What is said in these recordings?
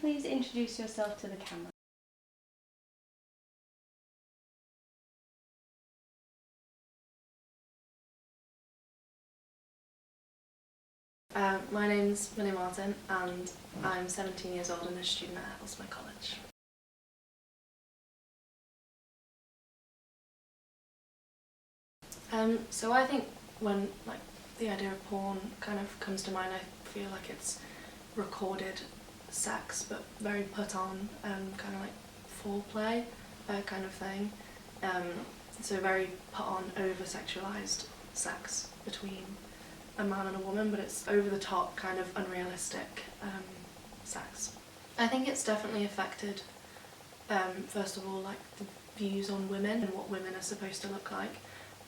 please introduce yourself to the camera? My name's Millie Martin and I'm 17 years old and a student at Hillsmith College. So I think when the idea of porn kind of comes to mind, I feel like it's recorded sex but very put on, kind of like foreplay kind of thing. So very put on, over-sexualised sex between a man and a woman, but it's over the top, kind of unrealistic sex. I think it's definitely affected, first of all, like the views on women and what women are supposed to look like,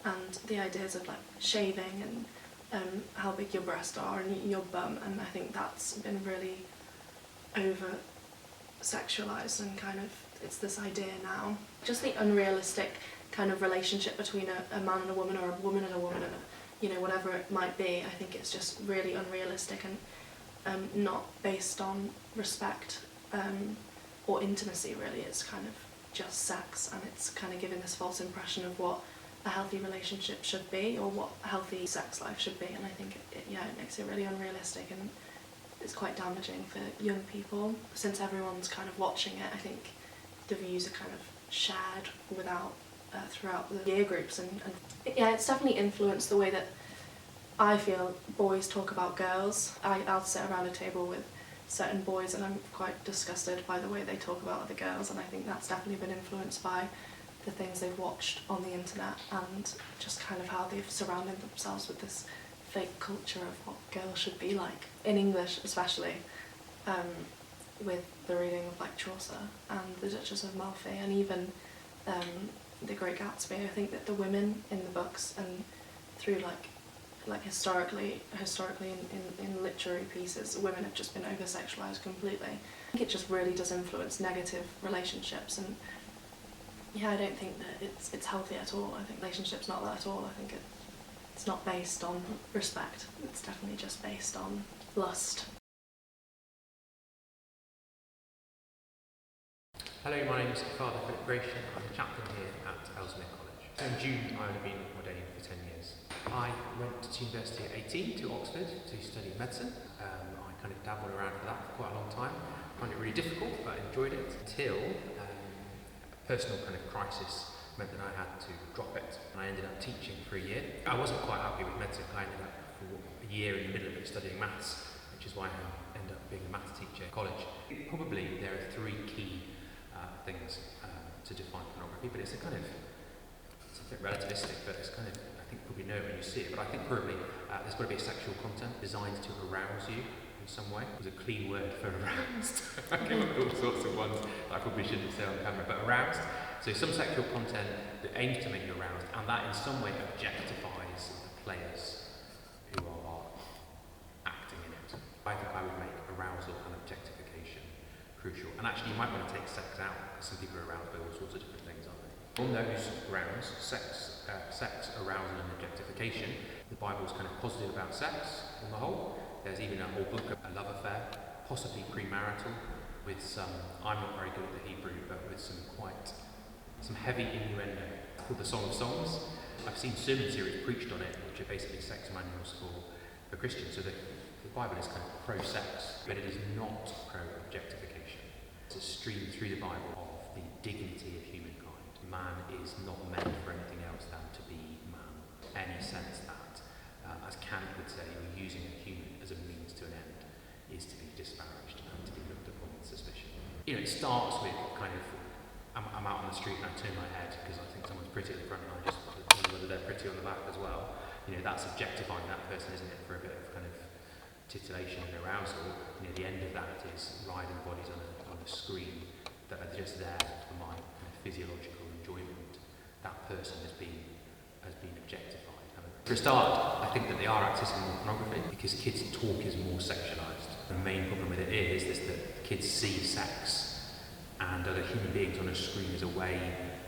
and the ideas of like shaving and how big your breasts are and your bum, and I think that's been really over sexualized and kind of it's this idea now. Just the unrealistic kind of relationship between a man and a woman, or a woman and a woman, and whatever it might be. I think it's just really unrealistic and not based on respect or intimacy really. It's kind of just sex, and it's kind of giving this false impression of what a healthy relationship should be or what a healthy sex life should be, and I think it makes it really unrealistic and it's quite damaging for young people. Since everyone's kind of watching it, I think the views are kind of shared throughout the year groups, and it's definitely influenced the way that I feel boys talk about girls. I'll sit around a table with certain boys and I'm quite disgusted by the way they talk about other girls, and I think that's definitely been influenced by the things they've watched on the internet and just kind of how they've surrounded themselves with this fake culture of what girls should be like. In English especially, with the reading of like Chaucer and the Duchess of Malfi and even The Great Gatsby, I think that the women in the books and through like historically in literary pieces, women have just been over-sexualised completely. I think it just really does influence negative relationships, and I don't think that it's healthy at all. I think relationships not that at all. I think it's not based on respect. It's definitely just based on lust. Hello, my name is Father Philip Gratian. I'm a chaplain here at Hillsmith College. So in June I have been ordained for 10 years. I went to university at 18 to Oxford to study medicine. I kind of dabbled around for that for quite a long time. I found it really difficult, but I enjoyed it until a personal kind of crisis meant that I had to drop it. And I ended up teaching for a year. I wasn't quite happy with medicine. I ended up for a year in the middle of it studying maths, which is why I ended up being a maths teacher at college. Probably there are three key things to define pornography, but it's a bit relativistic, but it's kind of, I think probably know when you see it, but I think probably there's got to be a sexual content designed to arouse you in some way. There's a clean word for aroused. I came up with all sorts of ones that I probably shouldn't say on camera, but aroused. So some sexual content that aims to make you aroused, and that in some way objectifies the players who are acting in it. I think I would make arousal and objectification crucial. And actually you might want to take sex out, because some people are aroused by all sorts of different things, aren't they? On those grounds, sex, arousal and objectification, the Bible's kind of positive about sex on the whole. There's even a whole book of a love affair, possibly premarital, with some, I'm not very good at the Hebrew, but with some heavy innuendo, called the Song of Songs. I've seen sermon series preached on it, which are basically sex manuals for Christians. So the Bible is kind of pro-sex, but it is not pro-objectification. It's a stream through the Bible of the dignity of humankind. Man is not meant for anything else than to be man. Any sense that, as Kant would say, you're using a human as a means to an end is to be disparaged and to be looked upon with suspicion. It starts with kind of, I'm out on the street and I turn my head because I think someone's pretty at the front and I just wonder whether they're pretty on the back as well. That's objectifying that person, isn't it, for a bit of kind of titillation and arousal. The end of that is riding bodies on a screen that are just there for my kind of physiological enjoyment. That person has been objectified. For a start, I think that they are accessing more pornography because kids' talk is more sexualised. The main problem with it is that kids see sex and other human beings on a screen as a way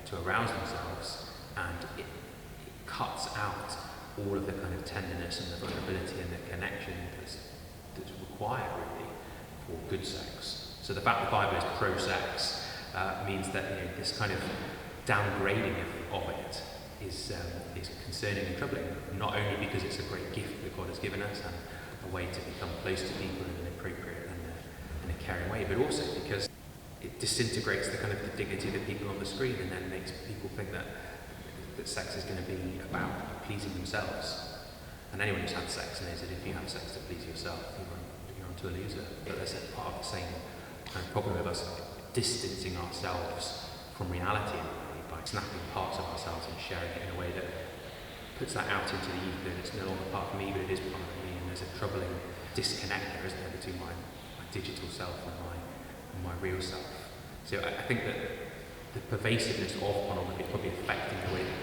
to arouse themselves, and it cuts out all of the kind of tenderness and the vulnerability and the connection that's required really for good sex. So the fact the Bible is pro-sex means that this kind of downgrading of it is concerning and troubling, not only because it's a great gift that God has given us and a way to become close to people in an appropriate and a caring way, but also because it disintegrates the kind of the dignity of the people on the screen and then makes people think that sex is going to be about pleasing themselves. And anyone who's had sex knows that if you have sex to please yourself, you're onto a loser. But there's a part of the same kind of problem of us distancing ourselves from reality in a way by snapping parts of ourselves and sharing it in a way that puts that out into the ether, and it's no longer part of me, but it is part of me. And there's a troubling disconnect there, isn't there, between my digital self and my real self. So I think that the pervasiveness of pornography is probably affecting the way that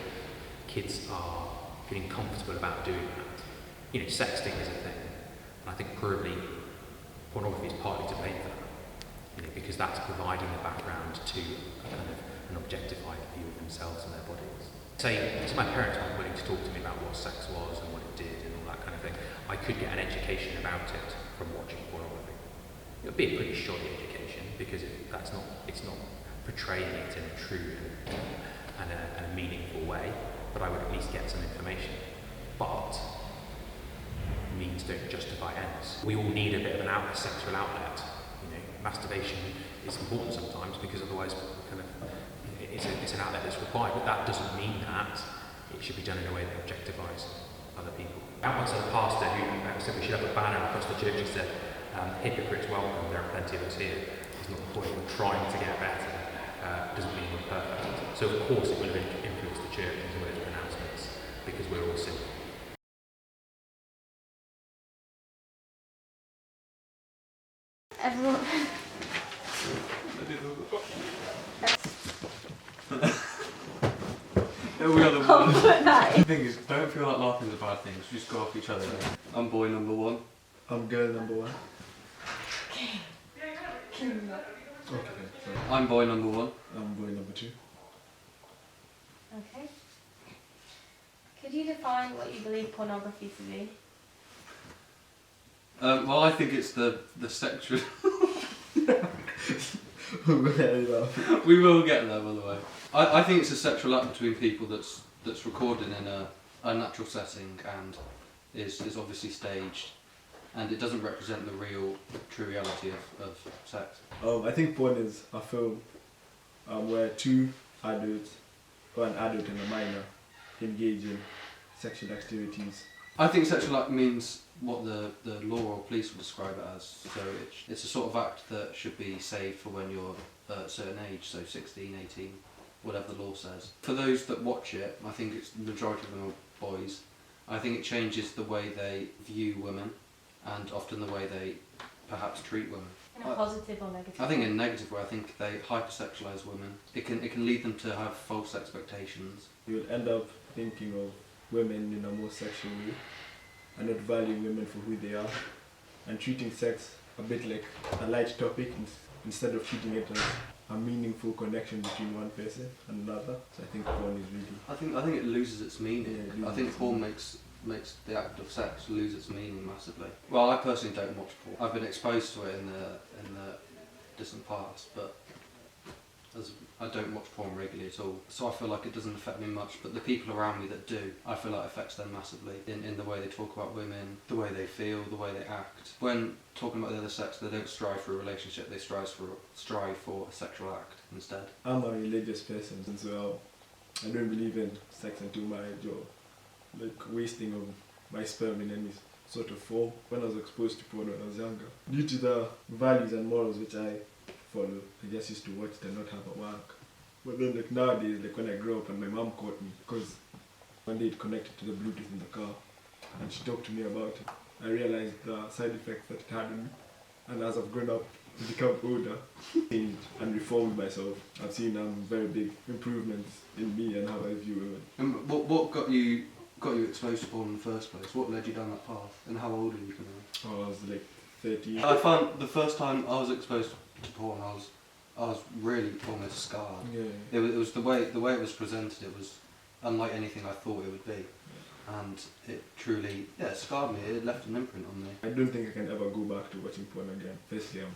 kids are feeling comfortable about doing that. Sexting is a thing, and I think probably pornography is partly to blame for that, because that's providing the background to a kind of an objectified view of themselves and their bodies. Say my parents weren't willing to talk to me about what sex was and what it did and all that kind of thing, I could get an education about it from watching pornography. It would be a pretty shoddy education because it's not portraying it in a true and a meaningful way, but I would at least get some information. But means don't justify ends. We all need a bit of a sexual outlet. Masturbation is important sometimes because otherwise it's an outlet that's required, but that doesn't mean that it should be done in a way that objectifies other people. I once had a pastor who said we should have a banner across the church that said, hypocrites welcome, there are plenty of us here. It's not the point, we're trying to get better. Doesn't mean we're perfect. So of course it will have influenced the church and some of its pronouncements because we're all sinful. Everyone. We are the I'll one. put that in. The thing is, don't feel like laughing is a bad thing. So just go off each other. I'm boy number one. I'm girl number one. Can you not? Okay, so I'm boy number one. I'm boy number two. Okay. Could you define what you believe pornography to be? Well, I think it's the sexual. We will get there, by the way. I think it's a sexual act between people that's recorded in a natural setting and is obviously staged, and it doesn't represent the true reality of sex. I think porn is a film where two adults, or an adult and a minor, engage in sexual activities. I think sexual act means what the law or police would describe it as. So it's a sort of act that should be saved for when you're a certain age, so 16, 18, whatever the law says. For those that watch it, I think it's the majority of them are boys. I think it changes the way they view women and often the way they perhaps treat women. In a positive or negative? I think in a negative way. I think they hypersexualise women. It can lead them to have false expectations. You will end up thinking of women in a more sexual way and not valuing women for who they are and treating sex a bit like a light topic instead of treating it as a meaningful connection between one person and another. So I think porn is really... I think it loses its meaning. Yeah, I think porn makes the act of sex lose its meaning massively. Well, I personally don't watch porn. I've been exposed to it in the distant past, but I don't watch porn regularly at all. So I feel like it doesn't affect me much, but the people around me that do, I feel like it affects them massively in the way they talk about women, the way they feel, the way they act. When talking about the other sex, they don't strive for a relationship, they strive for a sexual act instead. I'm a religious person, and so I don't believe in sex until marriage or like wasting of my sperm in any sort of form. When I was exposed to porn when I was younger, due to the values and morals which I follow, I just used to watch it and not have a work. But then like nowadays, like when I grew up and my mom caught me, because one day it connected to the Bluetooth in the car and she talked to me about it, I realized the side effects that it had on me. And as I've grown up and become older, changed and reformed myself, I've seen very big improvements in me and how I view women. And what got you exposed to porn in the first place? What led you down that path? And how old are you now? I was like 13. I found the first time I was exposed to porn, I was really almost scarred. Yeah. It was the way it was presented. It was unlike anything I thought it would be, and it truly scarred me. It left an imprint on me. I don't think I can ever go back to watching porn again. Firstly, I'm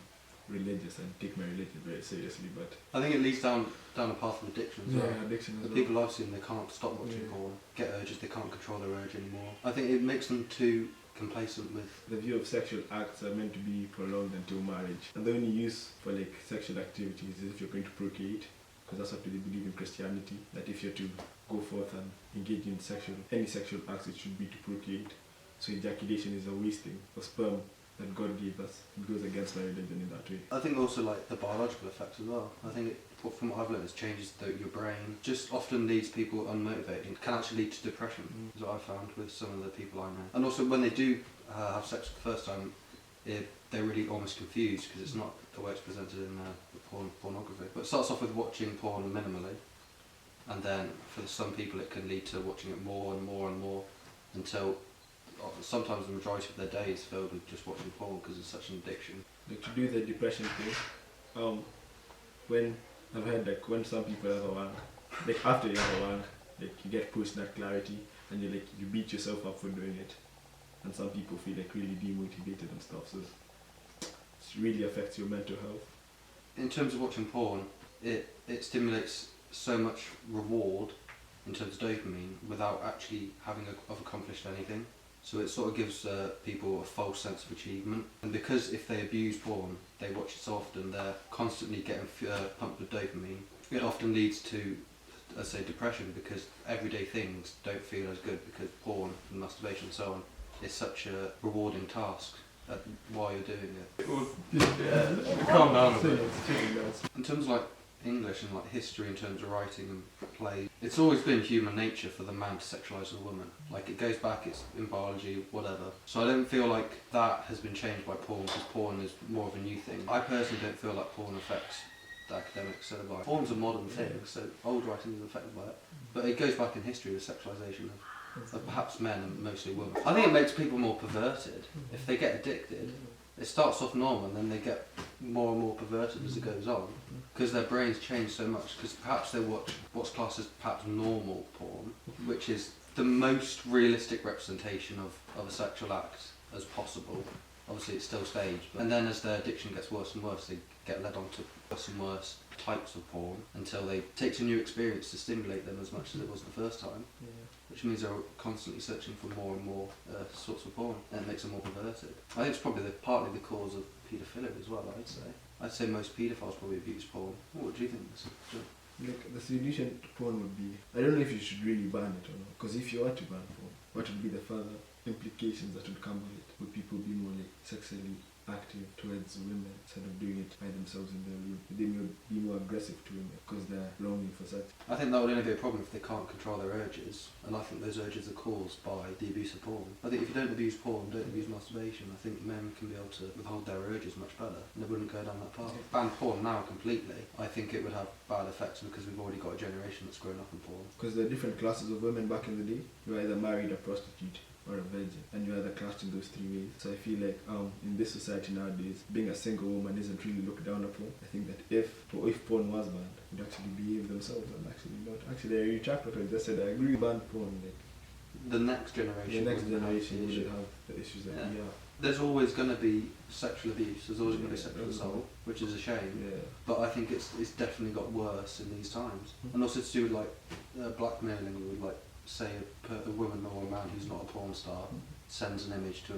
religious and take my religion very seriously, but I think it leads down a path of addiction as well. addiction The as well. people I've seen, they can't stop watching Yeah. porn, get urges, they can't control their urge anymore. I think it makes them too complacent with. The view of sexual acts are meant to be prolonged until marriage, and the only use for like sexual activities is if you're going to procreate, because that's what they believe in Christianity. That if you're to go forth and engage in any sexual acts, it should be to procreate. So ejaculation is a wasting of sperm that God gave us. It goes against my religion in that way. I think also like the biological effects as well. I think from what I've learned, it changes your brain. Just often leaves people unmotivated. It can actually lead to depression, is what I've found with some of the people I know. And also when they do have sex for the first time, they're really almost confused because it's not the way it's presented in pornography. But it starts off with watching porn minimally, and then for some people it can lead to watching it more and more and more until sometimes the majority of their day is filled with just watching porn because it's such an addiction. Like to do the depression thing, when I've heard like when some people have a wank, like after you have a wank, like you get post-nut clarity and you beat yourself up for doing it, and some people feel like really demotivated and stuff. So it really affects your mental health. In terms of watching porn, it stimulates so much reward in terms of dopamine without actually having accomplished anything. So it sort of gives people a false sense of achievement. And because if they abuse porn, they watch it so often, they're constantly getting pumped with dopamine. It often leads to, let's say, depression because everyday things don't feel as good because porn and masturbation and so on is such a rewarding task while you're doing it. Calm down a bit. In terms of like English and like history, in terms of writing and play, it's always been human nature for the man to sexualise a woman. Like it goes back, it's in biology, whatever. So I don't feel like that has been changed by porn because porn is more of a new thing. I personally don't feel like porn affects the academic syllabi. Porn's a modern thing, so old writing is affected by it. But it goes back in history with sexualisation of perhaps men and mostly women. I think it makes people more perverted. If they get addicted, it starts off normal and then they get more and more perverted as it goes on because their brains change so much because perhaps they watch what's classed as perhaps normal porn, which is the most realistic representation of a sexual act as possible. Obviously it's still staged, and then as their addiction gets worse and worse, they get led on to worse and worse types of porn until it takes a new experience to stimulate them as much as it was the first time. Which means they're constantly searching for more and more sorts of porn, and it makes them more perverted. I think it's probably partly the cause of paedophilia as well, I'd say most paedophiles probably abuse porn. What do you think? Like the solution to porn would be, I don't know if you should really ban it or not, because if you were to ban porn, what would be the further implications that would come of it? Would people be more like sexually active towards women instead of doing it by themselves in their room? Would they be more aggressive to women because they're longing for sex? I think that would only be a problem if they can't control their urges, and I think those urges are caused by the abuse of porn. I think if you don't abuse porn, don't abuse masturbation, I think men can be able to withhold their urges much better, and they wouldn't go down that path. Ban porn now completely, I think it would have bad effects because we've already got a generation that's grown up in porn. Because there are different classes of women back in the day. You either married a prostitute or a virgin, and you're either classed in those three ways. So I feel like in this society nowadays, being a single woman isn't really looked down upon. I think that if porn was banned, would actually behave themselves and actually not. Actually, I retract what I just said. I agree with ban porn. Like The next generation would have the the issues that Yeah. we have. There's always going to be sexual abuse, there's always going to be sexual assault, which is a shame. Yeah. But I think it's definitely got worse in these times. And also to do with like blackmailing, you would like say a woman or a man who's not a porn star sends an image to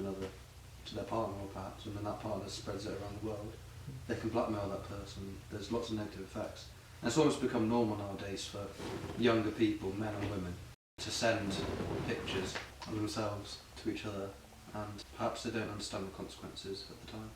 their partner or perhaps, and then that partner spreads it around the world. They can blackmail that person. There's lots of negative effects. And it's almost become normal nowadays for younger people, men and women, to send pictures of themselves to each other, and perhaps they don't understand the consequences at the time.